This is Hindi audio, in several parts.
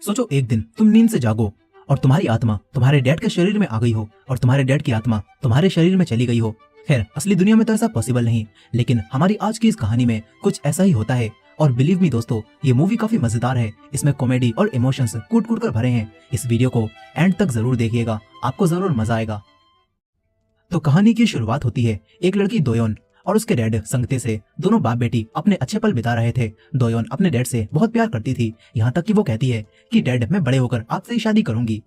सोचो एक दिन तुम नींद से जागो और तुम्हारी आत्मा तुम्हारे डैड के शरीर में आ गई हो और तुम्हारे डैड की आत्मा तुम्हारे शरीर में चली गई हो। खैर असली दुनिया में तो ऐसा पॉसिबल नहीं, लेकिन हमारी आज की इस कहानी में कुछ ऐसा ही होता है। और बिलीव मी दोस्तों, ये मूवी काफी मजेदार है। इसमें कॉमेडी और इमोशंस कूट कूट कर भरे हैं। इस वीडियो को एंड तक जरूर देखिएगा, आपको जरूर मजा आएगा। तो कहानी की शुरुआत होती है एक लड़की दोयोन और उसके डैड संगते से। दोनों बाप बेटी अपने अच्छे पल बिता रहे थे। दोयोन अपने डैड से बहुत प्यार करती थी, यहाँ तक कि वो कहती है कि डैड मैं बड़े होकर आपसे ही शादी करूंगी।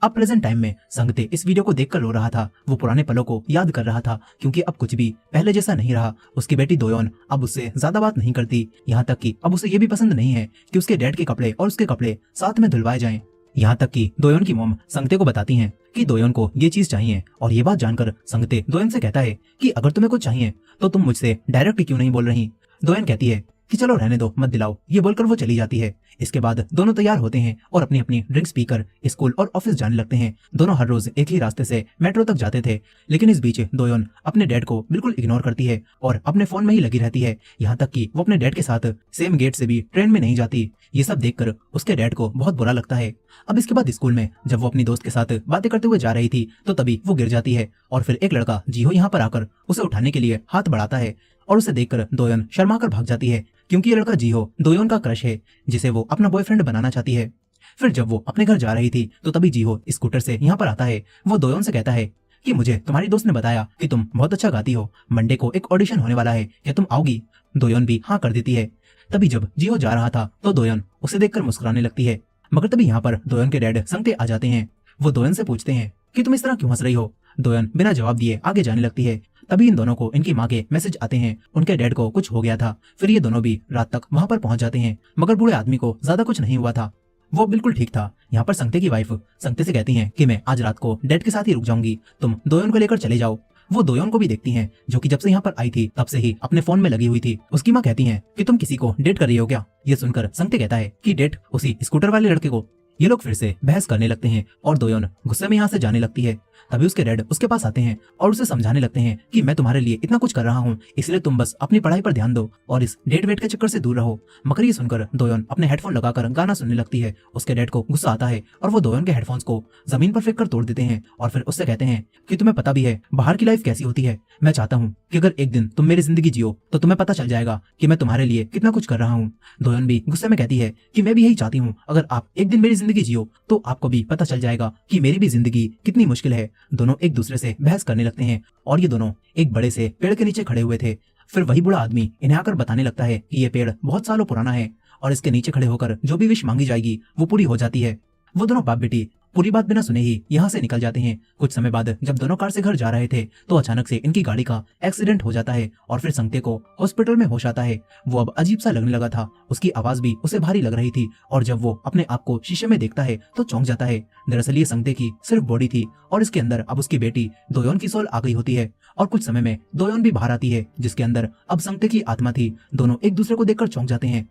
अब प्रेजेंट टाइम में संगते इस वीडियो को देखकर रो रहा था। वो पुराने पलों को याद कर रहा था, क्योंकि अब कुछ भी पहले जैसा नहीं रहा। उसकी बेटी दोयोन अब उससे ज्यादा बात नहीं करती, यहाँ तक कि अब उसे ये भी पसंद नहीं है कि उसके डैड के कपड़े और उसके कपड़े साथ में धुलवाए जाएं। यहाँ तक कि दोयोन की मॉम संगते को बताती हैं कि दोयोन को ये चीज चाहिए। और ये बात जानकर संगते दोयोन से कहता है कि अगर तुम्हें कुछ चाहिए तो तुम मुझसे डायरेक्ट क्यों नहीं बोल रही। दोयोन कहती है कि चलो रहने दो, मत दिलाओ। ये बोलकर वो चली जाती है। इसके बाद दोनों तैयार होते हैं और अपनी अपनी ड्रिंक्स पीकर स्कूल और ऑफिस जाने लगते हैं। दोनों हर रोज एक ही रास्ते से मेट्रो तक जाते थे, लेकिन इस बीच दोयोन अपने डैड को बिल्कुल इग्नोर करती है और अपने फोन में ही लगी रहती है। यहाँ तक कि वो अपने डैड के साथ सेम गेट से भी ट्रेन में नहीं जाती। ये सब देखकर उसके डैड को बहुत बुरा लगता है। अब इसके बाद स्कूल में जब वो अपनी दोस्त के साथ बातें करते हुए जा रही थी तो तभी वो गिर जाती है और फिर एक लड़का जीहो यहाँ पर आकर उसे उठाने के लिए हाथ बढ़ाता है और उसे देखकर दोयोन शर्मा कर भाग जाती है, क्योंकि ये लड़का जीहो दोयोन का क्रश है जिसे वो अपना बॉयफ्रेंड बनाना चाहती है। फिर जब वो अपने घर जा रही थी तो तभी जीहो स्कूटर से यहाँ पर आता है। वो दोयोन से कहता है कि मुझे तुम्हारी दोस्त ने बताया कि तुम बहुत अच्छा गाती हो, मंडे को एक ऑडिशन होने वाला है, क्या तुम आओगी? दोयोन भी हाँ कर देती है। तभी जब जीहो जा रहा था तो दोयोन उसे देखकर मुस्कुराने लगती है, मगर तभी यहाँ पर दोयोन के डैड संगते आ जाते हैं। वो दोयोन से पूछते हैं कि तुम इस तरह क्यों हंस रही हो। दोयोन बिना जवाब दिए आगे जाने लगती है। तभी इन दोनों को इनकी माँ के मैसेज आते हैं, उनके डैड को कुछ हो गया था। फिर ये दोनों भी रात तक वहाँ पर पहुंच जाते हैं, मगर बूढ़े आदमी को ज्यादा कुछ नहीं हुआ था, वो बिल्कुल ठीक था। यहाँ पर संगते की वाइफ संगते से कहती हैं कि मैं आज रात को डैड के साथ ही रुक जाऊंगी, तुम दोयोन को लेकर चले जाओ। वो दोयोन को भी देखती हैं, जो कि जब से यहाँ पर आई थी तब से ही अपने फोन में लगी हुई थी। उसकी माँ कहती है कि तुम किसी को डेट कर रही हो क्या? ये सुनकर संगते कहता है कि डेट उसी स्कूटर वाले लड़के को। ये लोग फिर से बहस करने लगते हैं और दोयोन गुस्से में यहाँ से जाने लगती है। तभी उसके डैड उसके पास आते हैं और उसे समझाने लगते हैं कि मैं तुम्हारे लिए इतना कुछ कर रहा हूँ, इसलिए तुम बस अपनी पढ़ाई पर ध्यान दो और इस डेट वेट के चक्कर से दूर रहो। मगर ये सुनकर दोयोन अपने हेडफोन लगाकर गाना सुनने लगती है। उसके डैड को गुस्सा आता है और वो दोयोन के हेडफोन्स को जमीन पर फेंक कर तोड़ देते हैं और फिर उससे कहते हैं कि तुम्हें पता भी है बाहर की लाइफ कैसी होती है। मैं चाहता हूँ कि अगर एक दिन तुम मेरी जिंदगी जियो तो तुम्हें पता चल जाएगा कि मैं तुम्हारे लिए कितना कुछ कर रहा हूँ। दोयोन भी गुस्से में कहती है कि मैं भी यही चाहती हूँ, अगर आप एक दिन मेरी जिंदगी जियो तो आपको भी पता चल जाएगा कि मेरी भी जिंदगी कितनी मुश्किल है। दोनों एक दूसरे से बहस करने लगते हैं और ये दोनों एक बड़े से पेड़ के नीचे खड़े हुए थे। फिर वही बूढ़ा आदमी इन्हें आकर बताने लगता है कि ये पेड़ बहुत सालों पुराना है और इसके नीचे खड़े होकर जो भी विश मांगी जाएगी वो पूरी हो जाती है। वो दोनों बाप बेटी पूरी बात बिना सुने ही यहाँ से निकल जाते हैं। कुछ समय बाद जब दोनों कार से घर जा रहे थे तो अचानक से इनकी गाड़ी का एक्सीडेंट हो जाता है और फिर संगते को हॉस्पिटल में होश आता है। वो अब अजीब सा लगने लगा था, उसकी आवाज भी उसे भारी लग रही थी और जब वो अपने आप को शीशे में देखता है तो चौंक जाता है। दरअसल ये संगते की सिर्फ बॉडी थी और इसके अंदर अब उसकी बेटी दोयोन की सोल आ गई होती है और कुछ समय में दोयोन भी बाहर आती है, जिसके अंदर अब संगते की आत्मा थी। दोनों एक दूसरे को देखकर चौंक जाते हैं।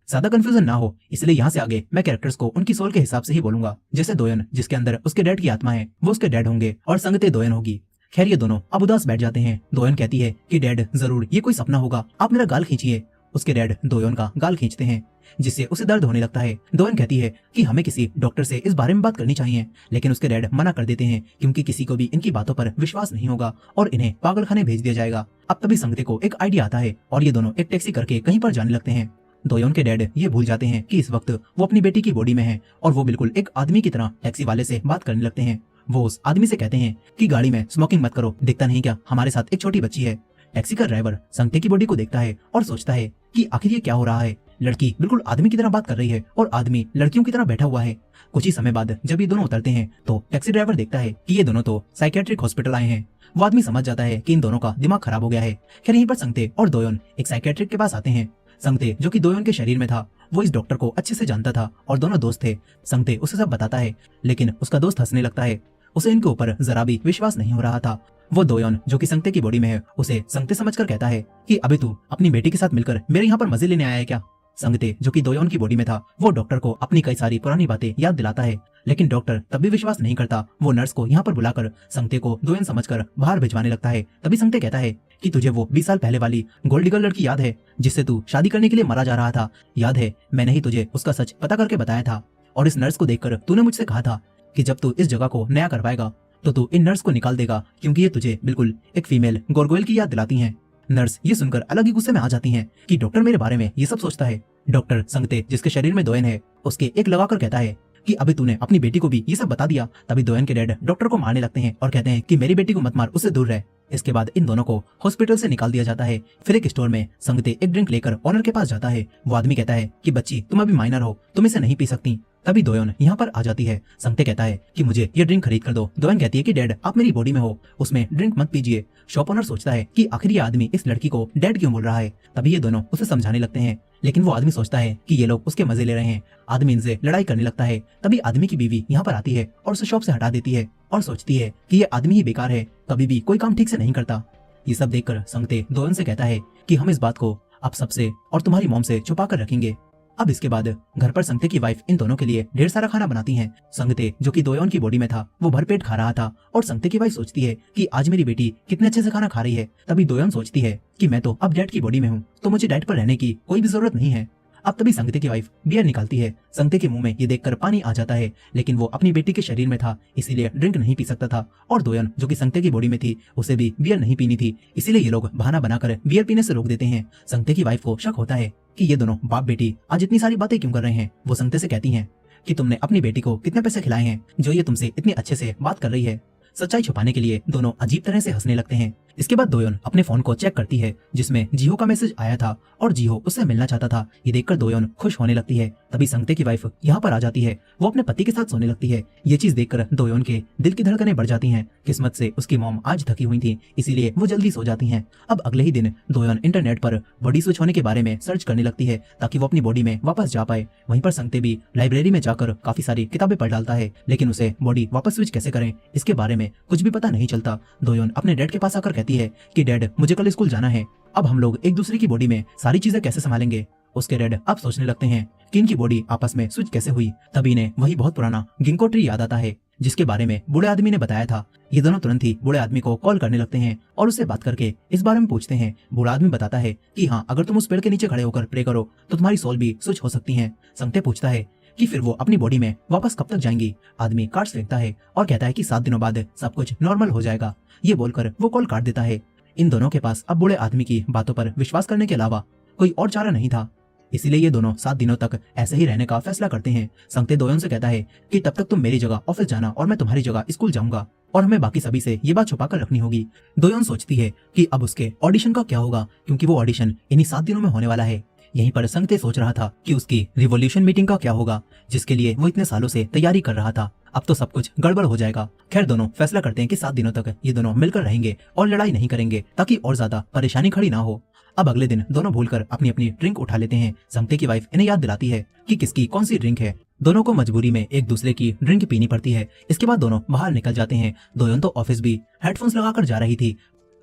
ज्यादा कंफ्यूजन ना हो इसलिए यहाँ से आगे मैं कैरेक्टर्स को उनकी सोल के हिसाब से ही बोलूंगा। जैसे दोयोन जिसके अंदर उसके डैड की आत्मा है वो उसके डैड होंगे और संगते दोयोन होगी। खैर ये दोनों अब उदास बैठ जाते हैं। दोयोन कहती है कि डैड जरूर ये कोई सपना होगा, आप मेरा गाल खींचिए। उसके डैड दोयोन का गाल खींचते हैं जिससे उसे दर्द होने लगता है। दोयोन कहती है कि हमें किसी डॉक्टर से इस बारे में बात करनी चाहिए, लेकिन उसके डैड मना कर देते हैं क्योंकि किसी को भी इनकी बातों पर विश्वास नहीं होगा और इन्हें पागलखाने भेज दिया जाएगा। अब तभी संगते को एक आइडिया आता है और ये दोनों एक टैक्सी करके कहीं पर जाने लगते हैं। दोयोन के डैड ये भूल जाते हैं कि इस वक्त वो अपनी बेटी की बॉडी में है और वो बिल्कुल एक आदमी की तरह टैक्सी वाले से बात करने लगते हैं। वो उस आदमी से कहते हैं कि गाड़ी में स्मोकिंग मत करो, दिखता नहीं क्या हमारे साथ एक छोटी बच्ची है। टैक्सी का ड्राइवर संगते की बॉडी को देखता है और सोचता है कि आखिर ये क्या हो रहा है। लड़की बिल्कुल आदमी की तरह बात कर रही है और आदमी लड़कियों की तरह बैठा हुआ है। कुछ ही समय बाद जब ये दोनों उतरते हैं तो टैक्सी ड्राइवर देखता है कि ये दोनों तो साइकियाट्रिक हॉस्पिटल आए हैं। वो आदमी समझ जाता है कि इन दोनों का दिमाग खराब हो गया है। खैर यहीं पर संगते और दोयोन एक साइकियाट्रिक के पास आते हैं। संगते जो कि दोयोन के शरीर में था वो इस डॉक्टर को अच्छे से जानता था और दोनों दोस्त थे। संगते उसे सब बताता है, लेकिन उसका दोस्त हंसने लगता है। उसे इनके ऊपर जरा भी विश्वास नहीं हो रहा था। वो दोयोन जो कि संगते की बॉडी में है उसे संगते समझकर कहता है कि अभी तू अपनी बेटी के साथ मिलकर मेरे यहाँ पर मजे लेने आया है क्या? संगते जो कि दोयोन की बॉडी में था वो डॉक्टर को अपनी कई सारी पुरानी बातें याद दिलाता है, लेकिन डॉक्टर तब भी विश्वास नहीं करता। वो नर्स को यहाँ पर बुलाकर संगते को दोयोन समझकर बाहर भिजवाने लगता है। तभी संगते कहता है कि तुझे वो 20 साल पहले वाली गोल्ड डिगर लड़की याद है जिससे तू शादी करने के लिए मरा जा रहा था? याद है मैंने ही तुझे उसका सच पता करके बताया था। और इस नर्स को देखकर तूने मुझसे कहा था कि जब तू इस जगह को नया करवाएगा तो तू इन नर्स को निकाल देगा, क्योंकि ये तुझे बिल्कुल एक फीमेल गोरगोयल की याद दिलाती हैं। नर्स ये सुनकर अलग ही गुस्से में आ जाती हैं कि डॉक्टर मेरे बारे में ये सब सोचता है। डॉक्टर संगते, जिसके शरीर में दोयन है, उसके एक लगाकर कहता है कि अभी तूने अपनी बेटी को भी ये सब बता दिया। तभी दोयन के डैड डॉक्टर को मारने लगते हैं और कहते हैं कि मेरी बेटी को मत मार, उससे दूर रह। इसके बाद इन दोनों को हॉस्पिटल से निकाल दिया जाता है। फिर एक स्टोर में संगते एक ड्रिंक लेकर ओनर के पास जाता है। वो आदमी कहता है कि बच्ची, तुम अभी माइनर हो, तुम इसे नहीं पी सकती। तभी दोयन यहाँ पर आ जाती है। संगते कहता है कि मुझे ये ड्रिंक खरीद कर दो। दोयन कहती है कि डैड, आप मेरी बॉडी में हो, उसमें ड्रिंक मत पीजिए। शॉप ओनर सोचता है कि आखिर ये आदमी इस लड़की को डैड क्यों बोल रहा है। तभी ये दोनों उसे समझाने लगते हैं, लेकिन वो आदमी सोचता है कि ये लोग उसके मजे ले रहे हैं। आदमी इनसे लड़ाई करने लगता है। तभी आदमी की बीवी यहाँ पर आती है और उसे शॉप से हटा देती है और सोचती है कि ये आदमी ही बेकार है, कभी भी कोई काम ठीक से नहीं करता। ये सब देखकर संगते दोयन से कहता है कि हम इस बात को आप सबसे और तुम्हारी मॉम से छुपा कर रखेंगे। अब इसके बाद घर पर संगते की वाइफ इन दोनों के लिए ढेर सारा खाना बनाती हैं। संगते, जो कि दोयन की बॉडी में था, वो भरपेट खा रहा था और संगते की वाइफ सोचती है कि आज मेरी बेटी कितने अच्छे से खाना खा रही है। तभी दोयन सोचती है कि मैं तो अब डैड की बॉडी में हूँ, तो मुझे डैड पर रहने की कोई भी जरूरत नहीं है। अब तभी संगते की वाइफ बियर निकालती है। संगते के मुंह में ये देखकर पानी आ जाता है, लेकिन वो अपनी बेटी के शरीर में था, इसीलिए ड्रिंक नहीं पी सकता था। और दोयन, जो कि संगते की बॉडी में थी, उसे भी बियर नहीं पीनी थी, इसीलिए ये लोग बहाना बनाकर बियर पीने से रोक देते हैं। संगते की वाइफ को शक होता है कि ये दोनों बाप बेटी आज इतनी सारी बातें क्यों कर रहे हैं। वो संगते से कहती हैं कि तुमने अपनी बेटी को कितने पैसे खिलाए हैं जो ये तुमसे इतने अच्छे से बात कर रही है। सच्चाई छुपाने के लिए दोनों अजीब तरह से हंसने लगते हैं। इसके बाद दोयन अपने फोन को चेक करती है, जिसमें जिहो का मैसेज आया था और जिहो उससे मिलना चाहता था। ये देखकर दोयन खुश होने लगती है। तभी संगते की वाइफ यहाँ पर आ जाती है। वो अपने पति के साथ सोने लगती है। ये चीज देखकर दोयन के दिल की धड़कनें बढ़ जाती हैं। किस्मत से उसकी मॉम आज थकी हुई थी, इसीलिए वो जल्दी सो जाती हैं। अब अगले ही दिन दोयन इंटरनेट पर बॉडी स्विच होने के बारे में सर्च करने लगती है, ताकि वो अपनी बॉडी में वापस जा पाए। वहीं पर संगते भी लाइब्रेरी में जाकर काफी सारी किताबें पढ़ डालता है, लेकिन उसे बॉडी वापस स्विच कैसे करें इसके बारे में कुछ भी पता नहीं चलता। दोयन अपने डैड के पास आकर कहती है कि डैड, मुझे कल स्कूल जाना है, अब हम लोग एक दूसरे की बॉडी में सारी चीजें कैसे संभालेंगे। उसके डैड अब सोचने लगते हैं कि इनकी बॉडी आपस में स्विच कैसे हुई। तभी इन्हें वही बहुत पुराना गिंको ट्री याद आता है, जिसके बारे में बूढ़े आदमी ने बताया था। ये दोनों तुरंत ही बूढ़े आदमी को कॉल करने लगते हैं और उससे बात करके इस बारे में पूछते हैं। बूढ़ा आदमी बताता है कि हाँ, अगर तुम उस पेड़ के नीचे खड़े होकर प्रे करो तो तुम्हारी सोल भी स्विच हो सकती है। संगते पूछता है कि फिर वो अपनी बॉडी में वापस कब तक जाएंगी। आदमी कार्ड्स फेंकता है और कहता है कि 7 दिनों बाद सब कुछ नॉर्मल हो जाएगा। ये बोलकर वो कॉल काट देता है। इन दोनों के पास अब बूढ़े आदमी की बातों पर विश्वास करने के अलावा कोई और चारा नहीं था, इसीलिए ये दोनों 7 दिनों तक ऐसे ही रहने का फैसला करते हैं। संगते दोयन से कहता है कि तब तक तुम मेरी जगह ऑफिस जाना और मैं तुम्हारी जगह स्कूल जाऊंगा, और हमें बाकी सभी से ये बात छुपा कर रखनी होगी। दोयन सोचती है कि अब उसके ऑडिशन का क्या होगा, क्योंकि वो ऑडिशन इन्हीं 7 दिनों में होने वाला है। यहीं पर संगते सोच रहा था कि उसकी रिवॉल्यूशन मीटिंग का क्या होगा, जिसके लिए वो इतने सालों से तैयारी कर रहा था। अब तो सब कुछ गड़बड़ हो जाएगा। खैर, दोनों फैसला करते हैं कि 7 दिनों तक ये दोनों मिलकर रहेंगे और लड़ाई नहीं करेंगे, ताकि और ज्यादा परेशानी खड़ी ना हो। अब अगले दिन दोनों भूलकर अपनी अपनी ड्रिंक उठा लेते हैं। संगते की वाइफ इन्हें याद दिलाती है कि किसकी कौन सी ड्रिंक है। दोनों को मजबूरी में एक दूसरे की ड्रिंक पीनी पड़ती है। इसके बाद दोनों बाहर निकल जाते हैं। दोयन तो ऑफिस भी हेडफोन्स लगाकर जा रही थी।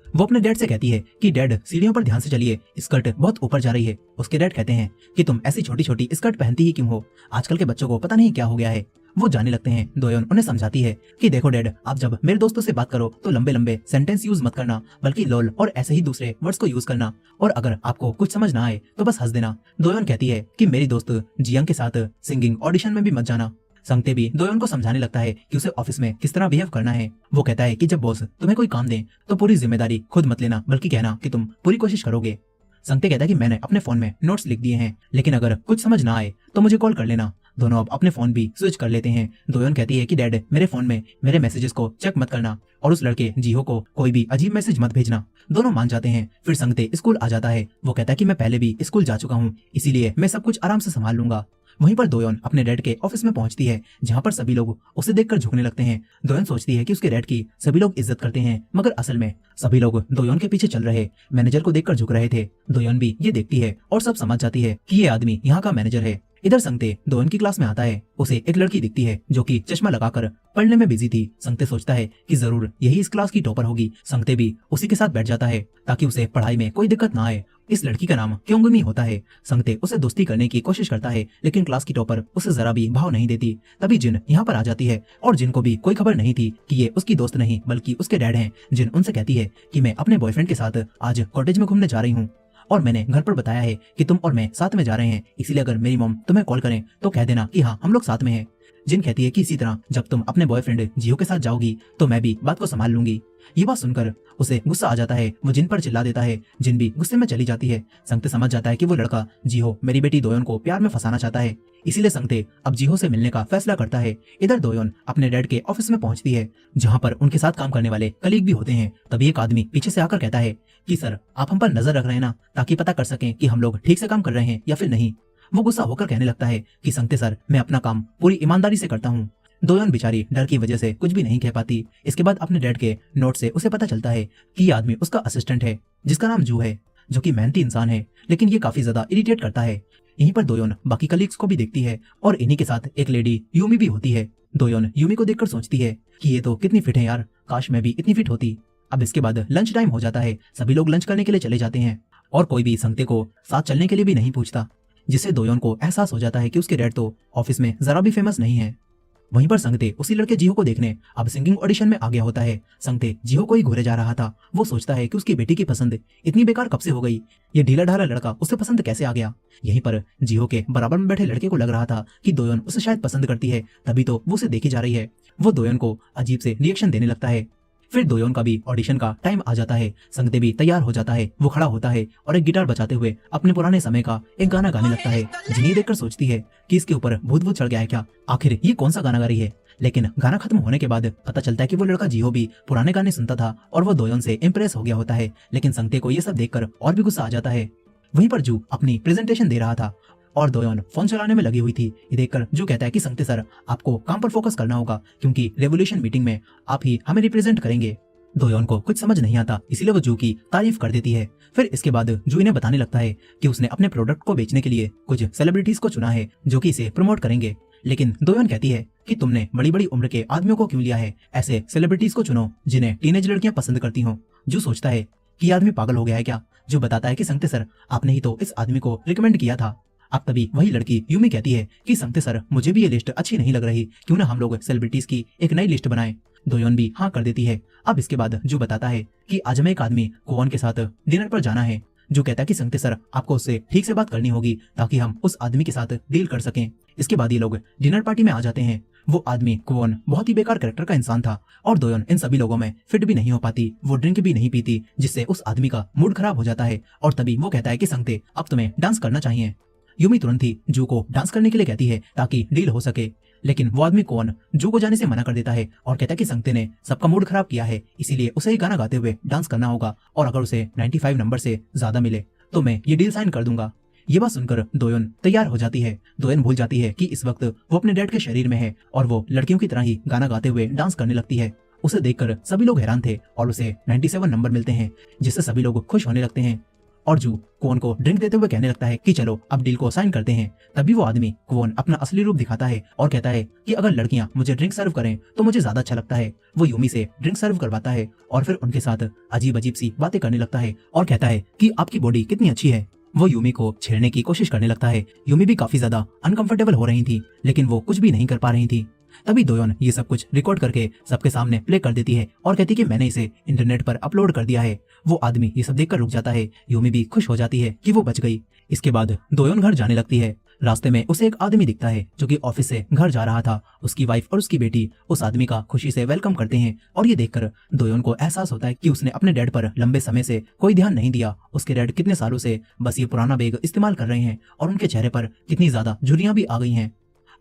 वो अपने डैड से कहती है कि डैड, सीढ़ियों पर ध्यान से चलिए, स्कर्ट बहुत ऊपर जा रही है। उसके डैड कहते हैं कि तुम ऐसी छोटी छोटी स्कर्ट पहनती ही क्यों हो, आजकल के बच्चों को पता नहीं क्या हो गया है। वो जाने लगते हैं। दोयन उन्हें समझाती है कि देखो डैड, आप जब मेरे दोस्तों से बात करो तो लंबे लंबे सेंटेंस यूज मत करना, बल्कि लोल और ऐसे ही दूसरे वर्ड्स को यूज करना, और अगर आपको कुछ समझ ना आए तो बस हंस देना। दोयन कहती है कि मेरी दोस्त जियांग के साथ सिंगिंग ऑडिशन में भी मत जाना। संगते भी दोयन को समझाने लगता है कि उसे ऑफिस में किस तरह बिहेव करना है। वो कहता है कि जब बॉस तुम्हें कोई काम दे तो पूरी जिम्मेदारी खुद मत लेना, बल्कि कहना कि तुम पूरी कोशिश करोगे। संगते कहता है कि मैंने अपने फोन में नोट्स लिख दिए हैं, लेकिन अगर कुछ समझ ना आए तो मुझे कॉल कर लेना। दोनों अब अपने फोन भी स्विच कर लेते हैं। दोयन कहती है कि डैड, मेरे फोन में मेरे मैसेजेस को चेक मत करना और उस लड़के जिहो को कोई भी अजीब मैसेज मत भेजना। दोनों मान जाते हैं। फिर संगते स्कूल आ जाता है। वो कहता है कि मैं पहले भी स्कूल जा चुका हूँ, इसीलिए मैं सब कुछ आराम से संभाल लूंगा। वहीं पर दोयन अपने डैड के ऑफिस में पहुंचती है, जहां पर सभी लोग उसे देखकर झुकने लगते हैं। दोयन सोचती है कि उसके डैड की सभी लोग इज्जत करते हैं, मगर असल में सभी लोग दोयन के पीछे चल रहे मैनेजर को देखकर झुक रहे थे। दोयन भी ये देखती है और सब समझ जाती है कि ये आदमी यहाँ का मैनेजर है। इधर संगते दोयन की क्लास में आता है। उसे एक लड़की दिखती है जो कि चश्मा लगाकर पढ़ने में बिजी थी। संगते सोचता है कि जरूर यही इस क्लास की टॉपर होगी। संगते भी उसी के साथ बैठ जाता है ताकि उसे पढ़ाई में कोई दिक्कत ना आए। इस लड़की का नाम क्योंगमी होता है। संगते उसे दोस्ती करने की कोशिश करता है, लेकिन क्लास की टॉपर उसे जरा भी भाव नहीं देती। तभी जिन यहाँ पर आ जाती है और जिन को भी कोई खबर नहीं थी कि ये उसकी दोस्त नहीं बल्कि उसके डैड हैं। जिन उनसे कहती है कि मैं अपने बॉयफ्रेंड के साथ आज कॉटेज में घूमने जा रही हूँ और मैंने घर पर बताया है कि तुम और मैं साथ में जा रहे हैं, इसीलिए अगर मेरी मॉम तुम्हें कॉल करें तो कह देना कि हाँ, हम लोग साथ में हैं। जिन कहती है कि इसी तरह जब तुम अपने बॉयफ्रेंड जियो के साथ जाओगी तो मैं भी बात को संभाल लूंगी। ये बात सुनकर उसे गुस्सा आ जाता है, वो जिन पर चिल्ला देता है। जिन भी गुस्से में चली जाती है। संगते समझ जाता है कि वो लड़का जिहो मेरी बेटी दोयोन को प्यार में फंसाना चाहता है, इसीलिए संगते अब जिहो से मिलने का फैसला करता है। इधर दोयोन अपने डैड के ऑफिस में पहुंचती है, जहां पर उनके साथ काम करने वाले कलीग भी होते हैं। तभी एक आदमी पीछे से आकर कहता है कि सर आप हम पर नजर रख रहे हैं ना, ताकि पता कर सकें कि हम लोग ठीक से काम कर रहे हैं या फिर नहीं। वो गुस्सा होकर कहने लगता है कि संगते सर मैं अपना काम पूरी ईमानदारी से करता हूँ। दोयोन बेचारी डर की वजह से कुछ भी नहीं कह पाती। इसके बाद अपने डैड के नोट से उसे पता चलता है कि ये आदमी उसका असिस्टेंट है, जिसका नाम जू है, जो कि मेहनती इंसान है, लेकिन ये काफी ज्यादा इरिटेट करता है। यहीं पर दोयोन बाकी कलीग्स को भी देखती है और इन्हीं के साथ एक लेडी यूमी भी होती है। दोयोन यूमी को देखकर सोचती है कि ये तो कितनी फिट है यार, काश मैं भी इतनी फिट होती। अब इसके बाद लंच टाइम हो जाता है, सभी लोग लंच करने के लिए चले जाते हैं और कोई भी संगते को साथ चलने के लिए भी नहीं पूछता, जिससे दोयोन को एहसास हो जाता है कि उसके डैड तो ऑफिस में जरा भी फेमस नहीं है। वहीं पर संगते उसी लड़के जिहो को देखने अब सिंगिंग ऑडिशन में आ गया होता है। संगते जिहो को ही घूरे जा रहा था। वो सोचता है कि उसकी बेटी की पसंद इतनी बेकार कब से हो गई, ये ढीला ढाला लड़का उसे पसंद कैसे आ गया। यहीं पर जिहो के बराबर में बैठे लड़के को लग रहा था कि दोयोन उसे शायद पसंद करती है, तभी तो वो उसे देखी जा रही है। वो दोयोन को अजीब से रिएक्शन देने लगता है। फिर दोयोन का भी ऑडिशन का टाइम आ जाता है। संगते भी तैयार हो जाता है। वो खड़ा होता है और एक गिटार बजाते हुए अपने पुराने समय का एक गाना गाने लगता है। जिन्हें देखकर सोचती है कि इसके ऊपर भूत भूत चढ़ गया है क्या, आखिर ये कौन सा गाना गा रही है। लेकिन गाना खत्म होने के बाद पता चलता है कि वो लड़का जिहो भी पुराने गाने सुनता था और वो दोयोन से इम्प्रेस हो गया होता है। लेकिन संगते को ये सब देखकर और भी गुस्सा आ जाता है। वहीं पर जू अपनी प्रेजेंटेशन दे रहा था और दोयोन फोन चलाने में लगी हुई थी। ये देखकर जो कहता है कि संगते सर आपको काम पर फोकस करना होगा, क्योंकि रेवोल्यूशन मीटिंग में आप ही हमें रिप्रेजेंट करेंगे। दोयोन को कुछ समझ नहीं आता, इसीलिए वो जू की तारीफ कर देती है। फिर इसके बाद जू इन्हें बताने लगता है कि उसने अपने प्रोडक्ट को बेचने के लिए कुछ सेलिब्रिटीज को चुना है जो कि इसे प्रमोट करेंगे। लेकिन दोयोन कहती है कि तुमने बड़ी बड़ी उम्र के आदमियों को क्यों लिया है, ऐसे सेलिब्रिटीज को चुनो जिन्हें टीनेज लड़कियां पसंद करती हो। जू सोचता है कि ये आदमी पागल हो गया है क्या। जो बताता है कि संगते सर आपने ही तो इस आदमी को रिकमेंड किया था। अब तभी वही लड़की यूमी कहती है कि संगते सर मुझे भी ये लिस्ट अच्छी नहीं लग रही, क्यों ना हम लोग सेलिब्रिटीज की एक नई लिस्ट बनाएं। दोयोन भी हाँ कर देती है। अब इसके बाद जो बताता है कि आज हमें एक आदमी कोवन के साथ डिनर पर जाना है। जो कहता है कि संगते सर आपको उससे ठीक से बात करनी होगी ताकि हम उस आदमी के साथ डील कर सकें। इसके बाद ये लोग डिनर पार्टी में आ जाते हैं। वो आदमी कोवन बहुत ही बेकार कैरेक्टर का इंसान था और दोयोन इन सभी लोगों में फिट भी नहीं हो पाती। वो ड्रिंक भी नहीं पीती, जिससे उस आदमी का मूड खराब हो जाता है। और तभी वो कहता है कि संगते अब तुम्हें डांस करना चाहिए। यूमी तुरंत ही जू को डांस करने के लिए कहती है ताकि डील हो सके, लेकिन वो आदमी कोवन जू को जाने से मना कर देता है और कहता है कि संगते ने सबका मूड खराब किया है, इसीलिए उसे ही गाना गाते हुए डांस करना होगा और अगर उसे 95 नंबर से ज्यादा मिले तो मैं ये डील साइन कर दूंगा। ये बात सुनकर दोयोन तैयार हो जाती है। दोयोन भूल जाती है कि इस वक्त वो अपने डैड के शरीर में है और वो लड़कियों की तरह ही गाना गाते हुए डांस करने लगती है। उसे देखकर सभी लोग हैरान थे और उसे 97 नंबर मिलते हैं, जिससे सभी लोग खुश होने लगते हैं। और जू कोवन को ड्रिंक देते हुए कहने लगता है कि चलो अब डील को साइन करते हैं। तभी वो आदमी कोवन अपना असली रूप दिखाता है और कहता है कि अगर लड़कियां मुझे ड्रिंक सर्व करें तो मुझे ज्यादा अच्छा लगता है। वो यूमी से ड्रिंक सर्व करवाता है और फिर उनके साथ अजीब अजीब सी बातें करने लगता है और कहता है कि आपकी बॉडी कितनी अच्छी है। वो यूमी को छेड़ने की कोशिश करने लगता है। यूमी भी काफी ज्यादा अनकंफर्टेबल हो रही थी, लेकिन वो कुछ भी नहीं कर पा रही थी। तभी दोयोन ये सब कुछ रिकॉर्ड करके सबके सामने प्ले कर देती है और कहती कि मैंने इसे इंटरनेट पर अपलोड कर दिया है। वो आदमी ये सब देखकर रुक जाता है। यूमी भी खुश हो जाती है कि वो बच गई। इसके बाद दोयोन घर जाने लगती है। रास्ते में उसे एक आदमी दिखता है जो कि ऑफिस से घर जा रहा था। उसकी वाइफ और उसकी बेटी उस आदमी का खुशी से वेलकम करते हैं और ये देखकर दोयोन को एहसास होता है कि उसने अपने डैड पर लंबे समय से कोई ध्यान नहीं दिया। उसके डैड कितने सालों से बस ये पुराना बैग इस्तेमाल कर रहे हैं और उनके चेहरे पर कितनी ज्यादा झुर्रियां भी आ गई हैं।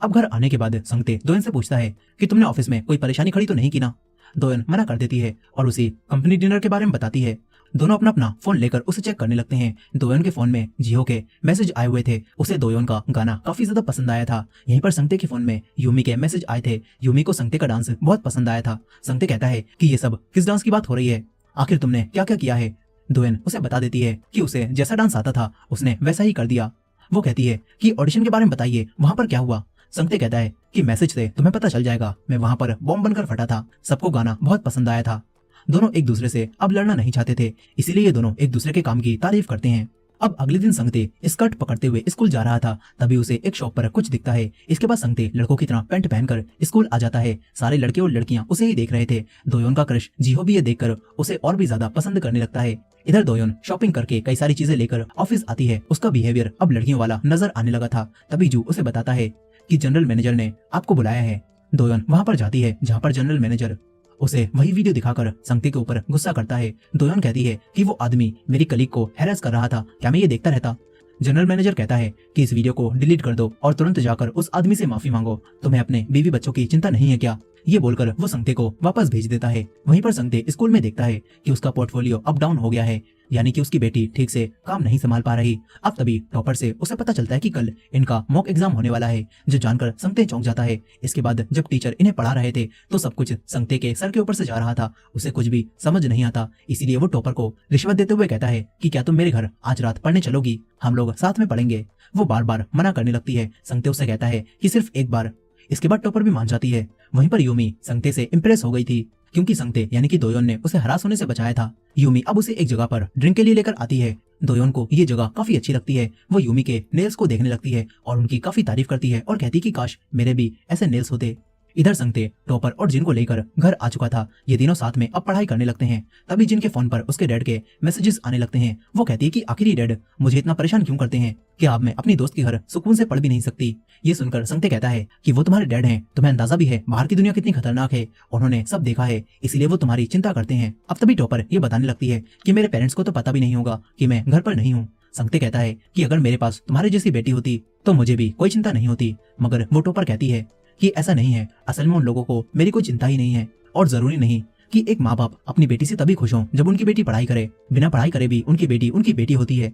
अब घर आने के बाद संगते दोयोन से पूछता है कि तुमने ऑफिस में कोई परेशानी खड़ी तो नहीं की ना। दोयोन मना कर देती है और उसी कंपनी डिनर के बारे में बताती है। दोनों अपना अपना फोन लेकर उसे चेक करने लगते हैं। दोयोन के फोन में जिहो के मैसेज आए हुए थे। उसे दोयोन का गाना काफी ज्यादा पसंद आया था। यहीं पर संगते के फोन में यूमी के मैसेज आए थे। यूमी को संगते का डांस बहुत पसंद आया था। संगते कहता है कि ये सब किस डांस की बात हो रही है, आखिर तुमने क्या क्या किया है। दोयोन उसे बता देती है कि उसे जैसा डांस आता था उसने वैसा ही कर दिया। वो कहती है कि ऑडिशन के बारे में बताइए, वहां पर क्या हुआ। संगते कहता है कि मैसेज से तुम्हें पता चल जाएगा, मैं वहां पर बॉम्ब बनकर फटा था। सबको गाना बहुत पसंद आया था। दोनों एक दूसरे से अब लड़ना नहीं चाहते थे, इसीलिए ये दोनों एक दूसरे के काम की तारीफ करते हैं। अब अगले दिन संगते स्कर्ट पकड़ते हुए स्कूल जा रहा था। तभी उसे एक शॉप पर कुछ दिखता है। इसके बाद संगते लड़कों की तरह पैंट पहनकर स्कूल आ जाता है। सारे लड़के और लड़कियां उसे ही देख रहे थे। दोयोन का क्रश जिहो भी ये देखकर उसे और भी ज्यादा पसंद करने लगता है। इधर दोयोन शॉपिंग करके कई सारी चीजें लेकर ऑफिस आती है। उसका बिहेवियर अब लड़कियों वाला नजर आने लगा था। तभी जू उसे बताता है कि जनरल मैनेजर ने आपको बुलाया है। दोयोन वहां पर जाती है जहां पर जनरल मैनेजर उसे वही वीडियो दिखाकर संगते के ऊपर गुस्सा करता है। दोयोन कहती है कि वो आदमी मेरी कलीग को हैरेस कर रहा था, क्या मैं ये देखता रहता। जनरल मैनेजर कहता है कि इस वीडियो को डिलीट कर दो और तुरंत जाकर उस आदमी से माफी मांगो, तुम्हें अपने बीवी बच्चों की चिंता नहीं है क्या। ये बोलकर वो संगते को वापस भेज देता है। वहीं पर संगते स्कूल में देखता है कि उसका पोर्टफोलियो अप डाउन हो गया है, यानी कि उसकी बेटी ठीक से काम नहीं संभाल पा रही। अब तभी टॉपर से उसे पता चलता है कि कल इनका मॉक एग्जाम होने वाला है, जो जानकर संगते चौंक जाता है। इसके बाद जब टीचर इन्हें पढ़ा रहे थे तो सब कुछ संगते के सर के ऊपर से जा रहा था, उसे कुछ भी समझ नहीं आता। इसीलिए वो टॉपर को रिश्वत देते हुए कहता है कि क्या तुम मेरे घर आज रात पढ़ने चलोगी, हम लोग साथ में पढ़ेंगे। वो बार बार मना करने लगती है। संगते उससे कहता है कि सिर्फ एक बार। इसके बाद टॉपर भी मान जाती है। वहीं पर यूमी संगते से इम्प्रेस हो गई थी, क्योंकि संगते यानी कि दोयोन ने उसे हरास होने से बचाया था। यूमी अब उसे एक जगह पर ड्रिंक के लिए लेकर आती है। दोयोन को ये जगह काफी अच्छी लगती है। वो यूमी के नेल्स को देखने लगती है और उनकी काफी तारीफ करती है और कहती कि काश मेरे भी ऐसे नेल्स होते। इधर संगते टॉपर और जिन को लेकर घर आ चुका था। ये तीनों साथ में अब पढ़ाई करने लगते हैं। तभी जिन के फोन पर उसके डैड के मैसेजेस आने लगते हैं। वो कहती है कि आखिर ये डैड मुझे इतना परेशान क्यों करते हैं कि अब मैं अपनी दोस्त के घर सुकून से पढ़ भी नहीं सकती। ये सुनकर संगते कहता है कि वो तुम्हारे डैड हैं, तुम्हें अंदाजा भी है बाहर की दुनिया कितनी खतरनाक है, उन्होंने सब देखा है, इसीलिए वो तुम्हारी चिंता करते हैं। अब तभी टॉपर ये बताने लगती है कि मेरे पेरेंट्स को तो पता भी नहीं होगा कि मैं घर पर नहीं हूँ। संगते कहता है कि अगर मेरे पास तुम्हारे जैसी बेटी होती तो मुझे भी कोई चिंता नहीं होती, मगर वो टॉपर कहती है कि ऐसा नहीं है, असल में उन लोगों को मेरी कोई चिंता ही नहीं है और जरूरी नहीं कि एक माँ बाप अपनी बेटी से तभी खुश हों जब उनकी बेटी पढ़ाई करे, बिना पढ़ाई करे भी उनकी बेटी होती है।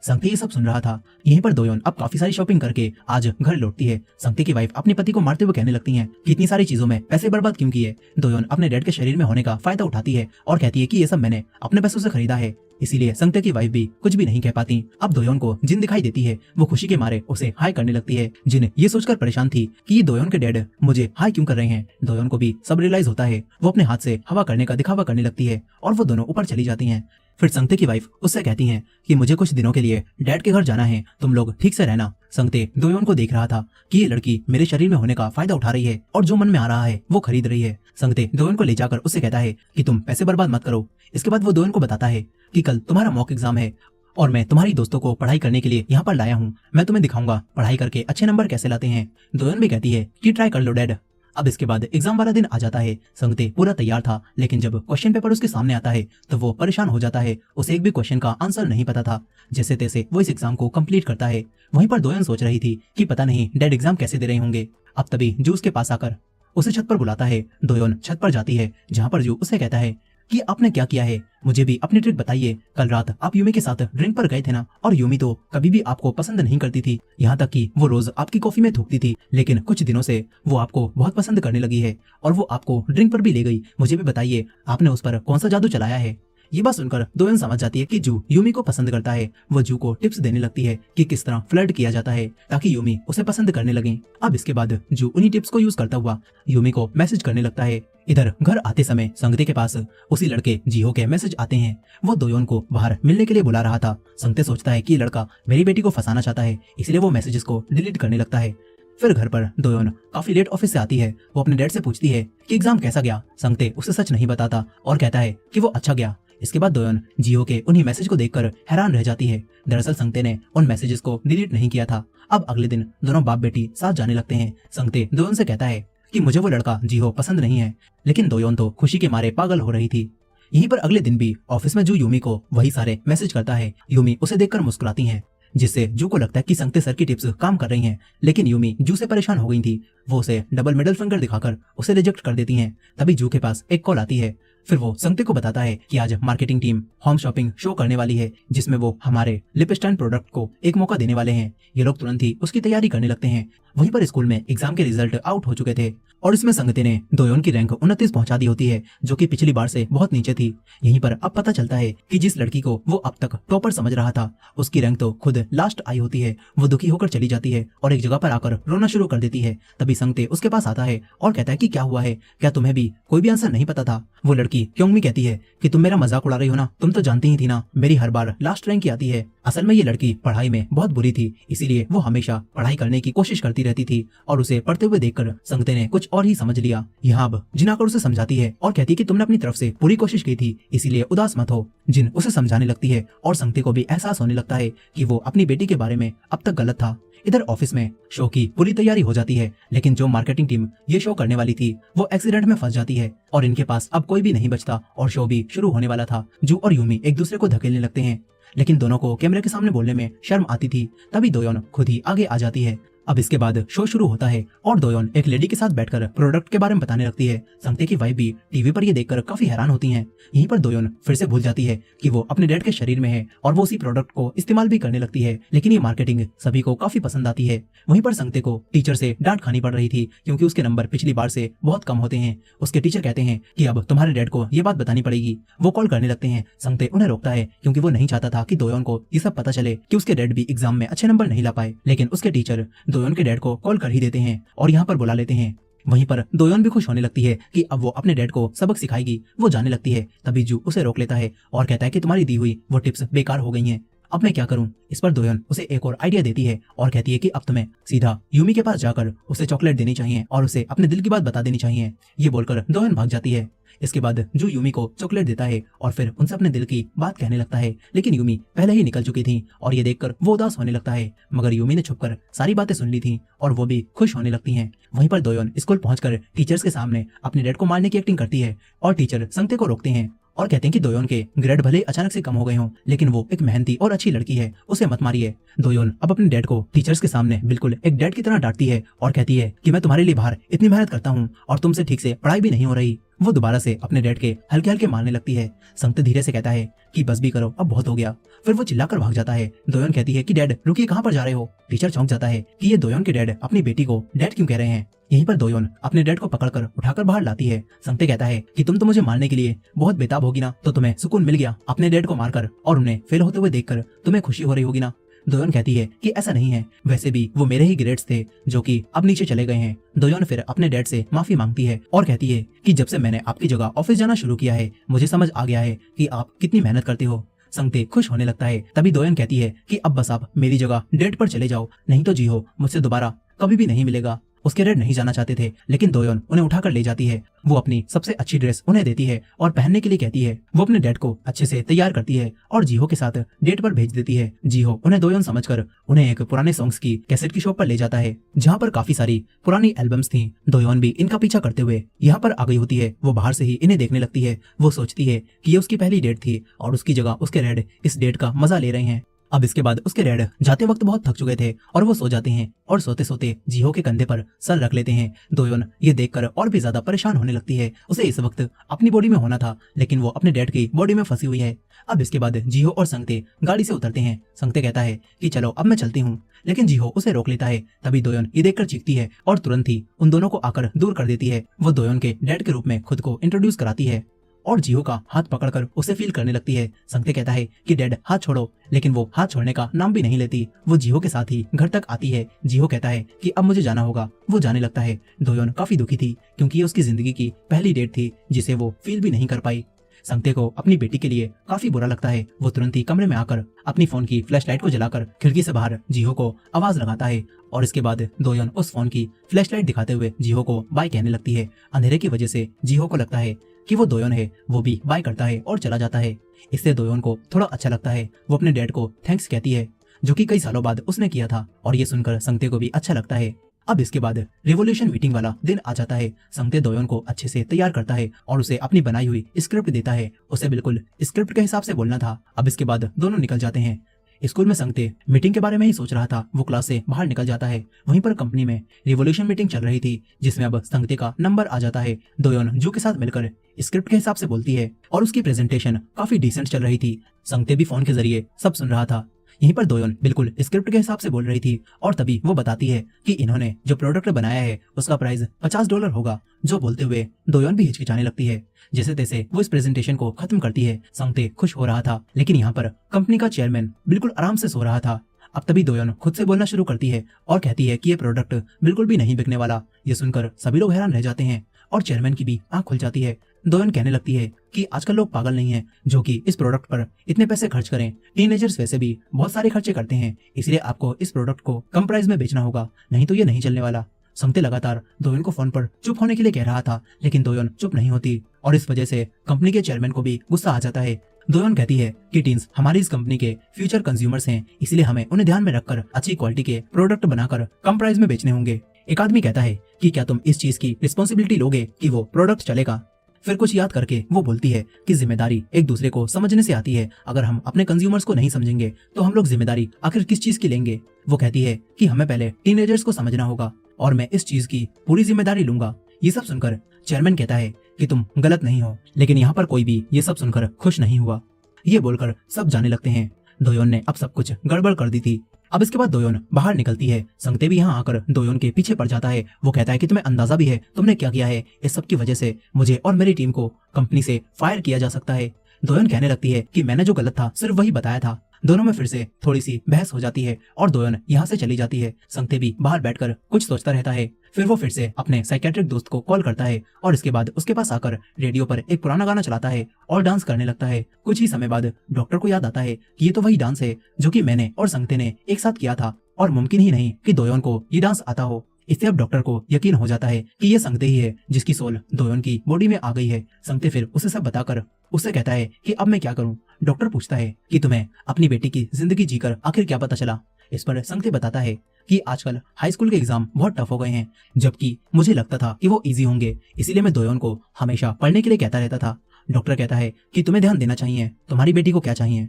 संगते ये सब सुन रहा था। यहीं पर दोयोन अब काफी सारी शॉपिंग करके आज घर लौटती है। संगते की वाइफ अपने पति को मारते हुए कहने लगती है कि इतनी सारी चीजों में पैसे बर्बाद क्यों किए। दोयोन अपने डैड के शरीर में होने का फायदा उठाती है और कहती है कि ये सब मैंने अपने पैसों से खरीदा है, इसीलिए संगते की वाइफ भी कुछ भी नहीं कह पाती। अब दोयोन को जिन दिखाई देती है। वो खुशी के मारे उसे हाई करने लगती है। जिन ये सोचकर परेशान थी कि ये दोयोन के डैड मुझे हाई क्यों कर रहे हैं। दोयोन को भी सब रियलाइज होता है। वो अपने हाथ से हवा करने का दिखावा करने लगती है और वो दोनों ऊपर चली जाती हैं। फिर संगते की वाइफ उससे कहती हैं कि मुझे कुछ दिनों के लिए डैड के घर जाना है, तुम लोग ठीक से रहना। संगते दोयोन को देख रहा था कि ये लड़की मेरे शरीर में होने का फायदा उठा रही है और जो मन में आ रहा है वो खरीद रही है। संगते दोयोन को ले जाकर उससे कहता है कि तुम पैसे बर्बाद मत करो। इसके बाद वो दोयोन को बताता है कि कल तुम्हारा मॉक एग्जाम है और मैं तुम्हारी दोस्तों को पढ़ाई करने के लिए यहाँ पर लाया हूँ, मैं तुम्हें दिखाऊंगा पढ़ाई करके अच्छे नंबर कैसे लाते हैं। दोयोन भी कहती है कि ट्राई कर लो डैड। अब इसके बाद एग्जाम वाला दिन आ जाता है। संगते पूरा तैयार था, लेकिन जब क्वेश्चन पेपर उसके सामने आता है तो वो परेशान हो जाता है। उसे एक भी क्वेश्चन का आंसर नहीं पता था। जैसे तैसे वो इस एग्जाम को कंप्लीट करता है। वहीं पर दोयन सोच रही थी कि पता नहीं डैड एग्जाम कैसे दे रहे होंगे। अब तभी जू उसके पास आकर उसे छत पर बुलाता है। दोयन छत पर जाती है, जहाँ पर जू उसे कहता है कि आपने क्या किया है, मुझे भी अपनी ट्रिक बताइए। कल रात आप यूमी के साथ ड्रिंक पर गए थे ना, और यूमी तो कभी भी आपको पसंद नहीं करती थी, यहाँ तक कि वो रोज आपकी कॉफी में थूकती थी, लेकिन कुछ दिनों से वो आपको बहुत पसंद करने लगी है और वो आपको ड्रिंक पर भी ले गई। मुझे भी बताइए आपने उस पर कौन सा जादू चलाया है। ये बात सुनकर दोयन समझ जाती है कि जू यूमी को पसंद करता है। वो जू को टिप्स देने लगती है कि किस तरह फ्लर्ट किया जाता है ताकि यूमी उसे पसंद करने लगे। अब इसके बाद जू उन्हीं टिप्स को यूज करता हुआ यूमी को मैसेज करने लगता है। इधर घर आते समय संगते के पास उसी लड़के जीहो के मैसेज आते हैं। वो दोयोन को बाहर मिलने के लिए बुला रहा था। संगते सोचता है कि लड़का मेरी बेटी को फंसाना चाहता है, इसलिए वो मैसेजेस को डिलीट करने लगता है। फिर घर पर दोयोन काफी लेट ऑफिस से आती है। वो अपने डैड से पूछती है कि एग्जाम कैसा गया। संगते उसे सच नहीं बताता और कहता है कि वो अच्छा गया। इसके बाद दोयोन जियो के उन्हीं मैसेज को देखकर हैरान रह जाती है। दरअसल संगते ने उन मैसेजेस को डिलीट नहीं किया था। अब अगले दिन दोनों बाप बेटी साथ जाने लगते हैं। संगते दोयोन से कहता है कि मुझे वो लड़का जिहो पसंद नहीं है, लेकिन दोयोन तो खुशी के मारे पागल हो रही थी। यहीं पर अगले दिन भी ऑफिस में जू यूमी को वही सारे मैसेज करता है। यूमी उसे देखकर मुस्कुराती है, जिससे जू को लगता है कि संगते सर की टिप्स काम कर रही हैं। लेकिन यूमी जू से परेशान हो गई थी। वो उसे डबल मिडल फिंगर दिखाकर उसे रिजेक्ट कर देती हैं। तभी जू के पास एक कॉल आती है। फिर वो संगते को बताता है कि आज marketing team home shopping show करने वाली है, जिसमें वो हमारे लिप स्टैंड प्रोडक्ट को एक मौका देने वाले हैं। ये लोग तुरंत ही उसकी तैयारी करने लगते हैं। वहीं पर स्कूल में एग्जाम के रिजल्ट आउट हो चुके थे और इसमें संगते ने दोयोन की रैंक 29 पहुंचा दी होती है, जो कि पिछली बार से बहुत नीचे थी। यहीं पर अब पता चलता है कि जिस लड़की को वो अब तक टॉपर समझ रहा था, उसकी रैंक तो खुद लास्ट आई होती है। वो दुखी होकर चली जाती है और एक जगह पर आकर रोना शुरू कर देती है। तभी संगते उसके पास आता है और कहता है कि क्या हुआ है, क्या तुम्हें भी कोई भी आंसर नहीं पता था। वो लड़की क्योंगमी कहती है कि तुम मेरा मजाक उड़ा रही हो ना, तुम तो जानती ही थी ना मेरी हर बार लास्ट रैंक ही आती है। असल में ये लड़की पढ़ाई में बहुत बुरी थी, इसीलिए वो हमेशा पढ़ाई करने की कोशिश करती रहती थी और उसे पढ़ते हुए देखकर संगते ने कुछ और ही समझ लिया। यहाँ अब जिन आकर उसे समझाती है और कहती है कि तुमने अपनी तरफ से पूरी कोशिश की थी, इसीलिए उदास मत हो। जिन उसे समझाने लगती है और संगते को भी एहसास होने लगता है कि वो अपनी बेटी के बारे में अब तक गलत था। इधर ऑफिस में शो की पूरी तैयारी हो जाती है, लेकिन जो मार्केटिंग टीम ये शो करने वाली थी वो एक्सीडेंट में फंस जाती है और इनके पास अब कोई भी नहीं बचता और शो भी शुरू होने वाला था। जू और यूमी एक दूसरे को धकेलने लगते हैं, लेकिन दोनों को कैमरे के सामने बोलने में शर्म आती थी। तभी दोयोन खुद ही आगे आ जाती है। अब इसके बाद शो शुरू होता है और दोयोन एक लेडी के साथ बैठकर प्रोडक्ट के बारे में बताने लगती है। संगते की वाइफ भी टीवी पर ये देखकर काफी हैरान होती हैं। यहीं पर दोयोन फिर से भूल जाती है कि वो अपने डैड के शरीर में है और वो उसी प्रोडक्ट को इस्तेमाल भी करने लगती है, लेकिन ये मार्केटिंग सभी को काफी पसंद आती है। वहीं पर संगते को टीचर से डांट खानी पड़ रही थी क्योंकि उसके नंबर पिछली बार से बहुत कम होते हैं। उसके टीचर कहते हैं कि अब तुम्हारे डैड को ये बात बतानी पड़ेगी। वो कॉल करने लगते हैं। संगते उन्हें रोकता है क्योंकि वो नहीं चाहता था कि दोयोन को ये सब पता चले कि उसके डैड भी एग्जाम में अच्छे नंबर नहीं ला पाए, लेकिन उसके टीचर दोयोन के डैड को कॉल कर ही देते हैं और यहाँ पर बुला लेते हैं। वहीं पर दोयोन भी खुश होने लगती है कि अब वो अपने डैड को सबक सिखाएगी। वो जाने लगती है, तभी जू उसे रोक लेता है और कहता है कि तुम्हारी दी हुई वो टिप्स बेकार हो गई हैं, अब मैं क्या करूं। इस पर दोयोन उसे एक और आइडिया देती है और कहती है कि अब तुम्हें सीधा यूमी के पास जाकर उसे चॉकलेट देनी चाहिए और उसे अपने दिल की बात बता देनी चाहिए। ये बोलकर दोयोन भाग जाती है। इसके बाद जू यूमी को चॉकलेट देता है और फिर उनसे अपने दिल की बात कहने लगता है, लेकिन यूमी पहले ही निकल चुकी थी और ये देखकर वो उदास होने लगता है। मगर यूमी ने छुपकर सारी बातें सुन ली थी और वो भी खुश होने लगती हैं। वहीं पर दोयोन स्कूल पहुंचकर टीचर्स के सामने अपने डैड को मारने की एक्टिंग करती है और टीचर संगते को रोकते हैं और कहते हैं कि दोयोन के ग्रेड भले अचानक से कम हो गए हों, लेकिन वो एक मेहनती और अच्छी लड़की है, उसे मत मारिए। दोयोन अब अपने डैड को टीचर्स के सामने बिल्कुल एक डैड की तरह डांटती है और कहती है कि मैं तुम्हारे लिए बाहर इतनी मेहनत करता हूँ और तुमसे ठीक से पढ़ाई भी नहीं हो रही। वो दोबारा से अपने डैड के हल्के हल्के मारने लगती है। संगते धीरे से कहता है कि बस भी करो, अब बहुत हो गया। फिर वो चिल्लाकर भाग जाता है। दोयोन कहती है कि डैड रुकिए, कहाँ पर जा रहे हो। टीचर चौंक जाता है कि ये दोयोन के डैड अपनी बेटी को डैड क्यों कह रहे हैं। यहीं पर दोयोन अपने डैड को पकड़कर उठाकर बाहर लाती है। संगते कहता है कि तुम तो मुझे मारने के लिए बहुत बेताब होगी ना, तो तुम्हें सुकून मिल गया अपने डैड को मारकर और उन्हें फेल होते हुए देखकर तुम्हें खुशी हो रही होगी ना। दोयोन कहती है कि ऐसा नहीं है, वैसे भी वो मेरे ही ग्रेड्स थे जो कि अब नीचे चले गए हैं। दोयोन फिर अपने डैड से माफी मांगती है और कहती है कि जब से मैंने आपकी जगह ऑफिस जाना शुरू किया है, मुझे समझ आ गया है कि आप कितनी मेहनत करते हो। संगते खुश होने लगता है। तभी दोयोन कहती है कि अब बस आप मेरी जगह डैड पर चले जाओ, नहीं तो जी हो मुझसे दोबारा कभी भी नहीं मिलेगा। उसके डैड नहीं जाना चाहते थे, लेकिन दोयोन उन्हें उठाकर ले जाती है। वो अपनी सबसे अच्छी ड्रेस उन्हें देती है और पहनने के लिए कहती है। वो अपने डैड को अच्छे से तैयार करती है और जीहो के साथ डेट पर भेज देती है। जीहो उन्हें दोयोन समझकर उन्हें एक पुराने सॉन्ग्स की कैसेट की शॉप पर ले जाता है, जहाँ पर काफी सारी पुरानी एल्बम्स थी। दोयोन भी इनका पीछा करते हुए यहाँ पर आ गई होती है। वो बाहर से ही इन्हें देखने लगती है। वो सोचती है कि ये उसकी पहली डेट थी और उसकी जगह उसके डैड इस डेट का मजा ले रहे हैं। अब इसके बाद उसके डैड जाते वक्त बहुत थक चुके थे और वो सो जाते हैं और सोते सोते जीहो के कंधे पर सर रख लेते हैं। दोयोन ये देखकर और भी ज्यादा परेशान होने लगती है। उसे इस वक्त अपनी बॉडी में होना था, लेकिन वो अपने डैड की बॉडी में फंसी हुई है। अब इसके बाद जीहो और संगते गाड़ी से उतरते हैं। संगते कहता है कि चलो अब मैं चलती हूँ, लेकिन जीहो उसे रोक लेता है। तभी दोयोन ये देखकर चीखती है और तुरंत ही उन दोनों को आकर दूर कर देती है। वो दोयोन के डैड के रूप में खुद को इंट्रोड्यूस कराती है और जीहो का हाथ पकड़कर उसे फील करने लगती है। संगते कहता है कि डैड हाथ छोड़ो, लेकिन वो हाथ छोड़ने का नाम भी नहीं लेती। वो जीहो के साथ ही घर तक आती है। जीहो कहता है कि अब मुझे जाना होगा। वो जाने लगता है। दोयोन काफी दुखी थी क्योंकि ये उसकी जिंदगी की पहली डेट थी जिसे वो फील भी नहीं कर पाई। संगते को अपनी बेटी के लिए काफी बुरा लगता है। वो तुरंत ही कमरे में आकर अपनी फोन की फ्लैशलाइट को जलाकर खिड़की से बाहर जीहो को आवाज लगाता है और इसके बाद दोयोन उस फोन की फ्लैशलाइट दिखाते हुए जीहो को बाय कहने लगती है। अंधेरे की वजह से जीहो को लगता है कि वो दोयोन है। वो भी बाय करता है और चला जाता है। इससे दोयोन को थोड़ा अच्छा लगता है। वो अपने डैड को थैंक्स कहती है, जो कि कई सालों बाद उसने किया था, और ये सुनकर संगते को भी अच्छा लगता है। अब इसके बाद रिवोल्यूशन मीटिंग वाला दिन आ जाता है। संगते दोयोन को अच्छे से तैयार करता है और उसे अपनी बनाई हुई स्क्रिप्ट देता है। उसे बिल्कुल स्क्रिप्ट के हिसाब से बोलना था। अब इसके बाद दोनों निकल जाते हैं। स्कूल में संगते मीटिंग के बारे में ही सोच रहा था। वो क्लास से बाहर निकल जाता है। वहीं पर कंपनी में रिवोल्यूशन मीटिंग चल रही थी, जिसमें अब संगते का नंबर आ जाता है। दोयोन जू के साथ मिलकर स्क्रिप्ट के हिसाब से बोलती है और उसकी प्रेजेंटेशन काफी डिसेंट चल रही थी। संगते भी फोन के जरिए सब सुन रहा था। यहीं पर दोयोन बिल्कुल स्क्रिप्ट के हिसाब से बोल रही थी और तभी वो बताती है कि इन्होंने जो प्रोडक्ट बनाया है उसका प्राइस $50 होगा। जो बोलते हुए दोयोन भी हिचकिचाने लगती है। जैसे तैसे वो इस प्रेजेंटेशन को खत्म करती है। संगते खुश हो रहा था, लेकिन यहाँ पर कंपनी का चेयरमैन बिल्कुल आराम से सो रहा था। अब तभी दोयोन खुद से बोलना शुरू करती है और कहती है कि ये प्रोडक्ट बिल्कुल भी नहीं बिकने वाला। ये सुनकर सभी लोग हैरान रह जाते हैं और चेयरमैन की भी आंख खुल जाती है। दोयोन कहने लगती है कि आजकल लोग पागल नहीं हैं जो कि इस प्रोडक्ट पर इतने पैसे खर्च करें। टीनेजर्स वैसे भी बहुत सारे खर्चे करते हैं, इसलिए आपको इस प्रोडक्ट को कम प्राइस में बेचना होगा, नहीं तो ये नहीं चलने वाला। संगते लगातार दोयोन को फोन पर चुप होने के लिए कह रहा था, लेकिन दोयोन चुप नहीं होती और इस वजह से कंपनी के चेयरमैन को भी गुस्सा आ जाता है। दोयोन कहती है कि टीन्स हमारी इस कंपनी के फ्यूचर कंज्यूमर्स हैं, इसलिए हमें उन्हें ध्यान में रखकर अच्छी क्वालिटी के प्रोडक्ट बनाकर कम प्राइस में बेचने होंगे। एक आदमी कहता है कि क्या तुम इस चीज की रिस्पॉन्सिबिलिटी लोगे कि वो प्रोडक्ट चलेगा। फिर कुछ याद करके वो बोलती है कि जिम्मेदारी एक दूसरे को समझने से आती है। अगर हम अपने कंज्यूमर्स को नहीं समझेंगे तो हम लोग जिम्मेदारी आखिर किस चीज की लेंगे। वो कहती है कि हमें पहले टीनेजर्स को समझना होगा और मैं इस चीज की पूरी जिम्मेदारी लूंगा। ये सब सुनकर चेयरमैन कहता है कि तुम गलत नहीं हो, लेकिन यहाँ पर कोई भी ये सब सुनकर खुश नहीं हुआ। ये बोलकर सब जाने लगते हैं दोयोन ने अब सब कुछ गड़बड़ कर दी थी। अब इसके बाद दोयोन बाहर निकलती है। संगते भी यहाँ आकर दोयोन के पीछे पड़ जाता है। वो कहता है कि तुम्हें अंदाजा भी है तुमने क्या किया है। इस सब की वजह से मुझे और मेरी टीम को कंपनी से फायर किया जा सकता है। दोयोन कहने लगती है कि मैंने जो गलत था सिर्फ वही बताया था। दोनों में फिर से थोड़ी सी बहस हो जाती है और दोयोन यहाँ से चली जाती है। संगते भी बाहर बैठकर कुछ सोचता रहता है। फिर वो फिर से अपने साइकेट्रिक दोस्त को कॉल करता है और इसके बाद उसके पास आकर रेडियो पर एक पुराना गाना चलाता है और डांस करने लगता है। कुछ ही समय बाद डॉक्टर को याद आता है कि ये तो वही डांस है जो कि मैंने और संगते ने एक साथ किया था और मुमकिन ही नहीं कि दोयोन को ये डांस आता हो। इससे अब डॉक्टर को यकीन हो जाता है कि ये संगते ही है जिसकी सोल दोयोन की बॉडी में आ गई है। संगते फिर उसे सब बताकर उससे कहता है कि अब मैं क्या करूं। डॉक्टर पूछता है कि तुम्हें अपनी बेटी की जिंदगी जीकर आखिर क्या पता चला। इस पर संगते बताता है कि आजकल हाई स्कूल के एग्जाम बहुत टफ हो गए हैं, जबकि मुझे लगता था कि वो इजी होंगे, इसीलिए मैं दोयोन को हमेशा पढ़ने के लिए कहता रहता था। डॉक्टर कहता है कि तुम्हें ध्यान देना चाहिए, तुम्हारी बेटी को क्या चाहिए।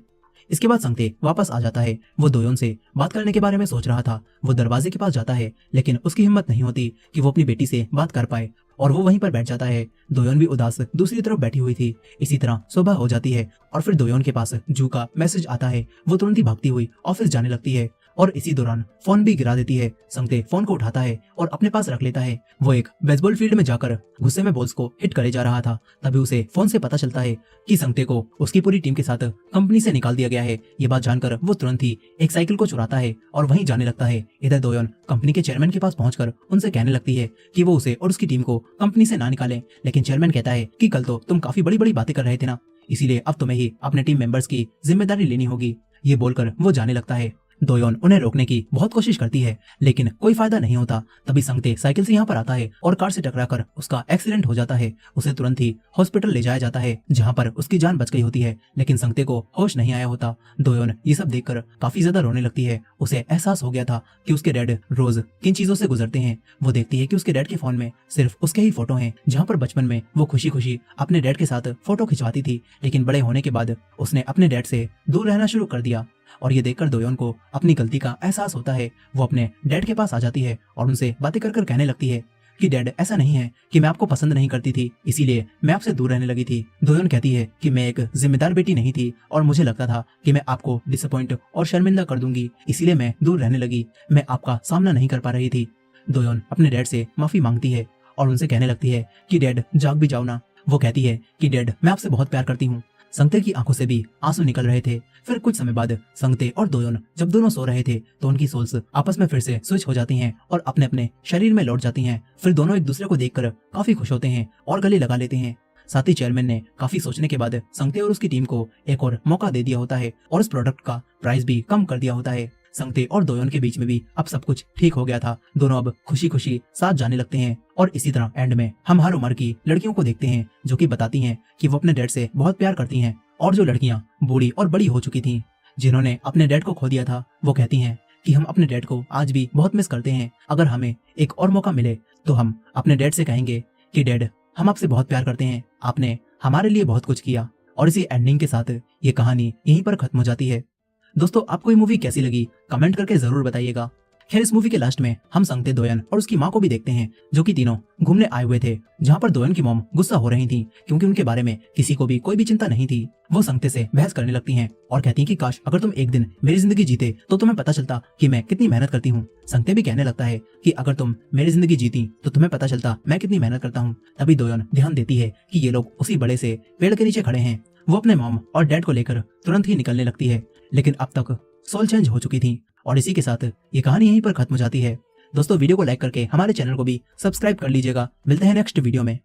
इसके बाद संगते वापस आ जाता है। वो दोयोन से बात करने के बारे में सोच रहा था। वो दरवाजे के पास जाता है, लेकिन उसकी हिम्मत नहीं होती कि वो अपनी बेटी से बात कर पाए और वो वहीं पर बैठ जाता है। दोयोन भी उदास दूसरी तरफ बैठी हुई थी। इसी तरह सुबह हो जाती है और फिर दोयोन के पास जू का मैसेज आता है। वो तुरंत ही भागती हुई ऑफिस जाने लगती है और इसी दौरान फोन भी गिरा देती है। संगते फोन को उठाता है और अपने पास रख लेता है। वो एक बेसबॉल फील्ड में जाकर गुस्से में बॉल्स को हिट करे जा रहा था। तभी उसे फोन से पता चलता है कि संगते को उसकी पूरी टीम के साथ कंपनी से निकाल दिया गया है। ये बात जानकर वो तुरंत ही एक साइकिल को चुराता है और वहीं जाने लगता है। इधर दोयोन कंपनी के चेयरमैन के पास पहुंचकर उनसे कहने लगती है कि वो उसे और उसकी टीम को कंपनी से ना निकाले, लेकिन चेयरमैन कहता है कि कल तो तुम काफी बड़ी बड़ी बातें कर रहे थे ना, इसीलिए अब तुम्हें ही अपने टीम मेंबर्स की जिम्मेदारी लेनी होगी। ये बोलकर वो जाने लगता है। दोयोन उन्हें रोकने की बहुत कोशिश करती है, लेकिन कोई फायदा नहीं होता। तभी संगते साइकिल से यहाँ पर आता है और कार से टकराकर उसका एक्सीडेंट हो जाता है। उसे तुरंत ही हॉस्पिटल ले जाया जाता है, जहाँ पर उसकी जान बच गई होती है, लेकिन संगते को होश नहीं आया होता। दोयोन ये सब देखकर काफी ज्यादा रोने लगती है। उसे एहसास हो गया था कि उसके डैड रोज किन चीजों से गुजरते हैं। वो देखती है कि उसके डैड के फोन में सिर्फ उसके ही फोटो हैं, जहाँ पर बचपन में वो खुशी खुशी अपने डैड के साथ फोटो खिंचवाती थी, लेकिन बड़े होने के बाद उसने अपने डैड से दूर रहना शुरू कर दिया। और ये देखकर दोयोन को अपनी गलती का एहसास होता है। वो अपने डैड के पास आ जाती है और उनसे बातें कर कर कहने लगती है कि डैड, ऐसा नहीं है कि मैं आपको पसंद नहीं करती थी, इसीलिए मैं आपसे दूर रहने लगी थी। दोयोन कहती है कि मैं एक जिम्मेदार बेटी नहीं थी और मुझे लगता था कि मैं आपको डिसअपॉइंट और शर्मिंदा कर दूंगी, इसीलिए मैं दूर रहने लगी। मैं आपका सामना नहीं कर पा रही थी। दोयोन अपने डैड से माफी मांगती है और उनसे कहने लगती है कि डैड जाग भी जाओ ना। वो कहती है कि डैड, मैं आपसे बहुत प्यार करती हूँ। संगते की आंखों से भी आंसू निकल रहे थे। फिर कुछ समय बाद संगते और दोयोन जब दोनों सो रहे थे तो उनकी सोल्स आपस में फिर से स्विच हो जाती हैं और अपने अपने शरीर में लौट जाती हैं। फिर दोनों एक दूसरे को देखकर काफी खुश होते हैं और गले लगा लेते हैं। साथ ही चेयरमैन ने काफी सोचने के बाद संगते और उसकी टीम को एक और मौका दे दिया होता है और उस प्रोडक्ट का प्राइस भी कम कर दिया होता है। संगते और दोयोन के बीच में भी अब सब कुछ ठीक हो गया था। दोनों अब खुशी खुशी साथ जाने लगते हैं और इसी तरह एंड में हम हर उम्र की लड़कियों को देखते हैं जो कि बताती हैं कि वो अपने डैड से बहुत प्यार करती हैं। और जो लड़कियां बूढ़ी और बड़ी हो चुकी थीं, जिन्होंने अपने डैड को खो दिया था, वो कहती हैं कि हम अपने डैड को आज भी बहुत मिस करते हैं। अगर हमें एक और मौका मिले तो हम अपने डैड से कहेंगे कि डैड, हम आपसे बहुत प्यार करते हैं, आपने हमारे लिए बहुत कुछ किया। और इसी एंडिंग के साथ ये कहानी यहीं पर खत्म हो जाती है। दोस्तों, आपको ये मूवी कैसी लगी कमेंट करके जरूर बताइएगा। खैर, इस मूवी के लास्ट में हम संगते, दोयोन और उसकी माँ को भी देखते हैं, जो कि तीनों घूमने आए हुए थे, जहाँ पर दोयोन की मॉम गुस्सा हो रही थी क्योंकि उनके बारे में किसी को भी कोई भी चिंता नहीं थी। वो संगते से बहस करने लगती हैं और कहती हैं कि काश अगर तुम एक दिन मेरी जिंदगी जीते तो तुम्हें पता चलता कि मैं कितनी मेहनत करती हूँ। संगते भी कहने लगता है कि अगर तुम मेरी जिंदगी जीती तो तुम्हें पता चलता मैं कितनी मेहनत करता हूँ। तभी दोयोन ध्यान देती है कि ये लोग उसी बड़े से पेड़ के नीचे खड़े हैं। वो अपने मॉम और डैड को लेकर तुरंत ही निकलने लगती है, लेकिन अब तक सोल चेंज हो चुकी थी। और इसी के साथ ये कहानी यहीं पर खत्म हो जाती है। दोस्तों, वीडियो को लाइक करके हमारे चैनल को भी सब्सक्राइब कर लीजिएगा। मिलते हैं नेक्स्ट वीडियो में।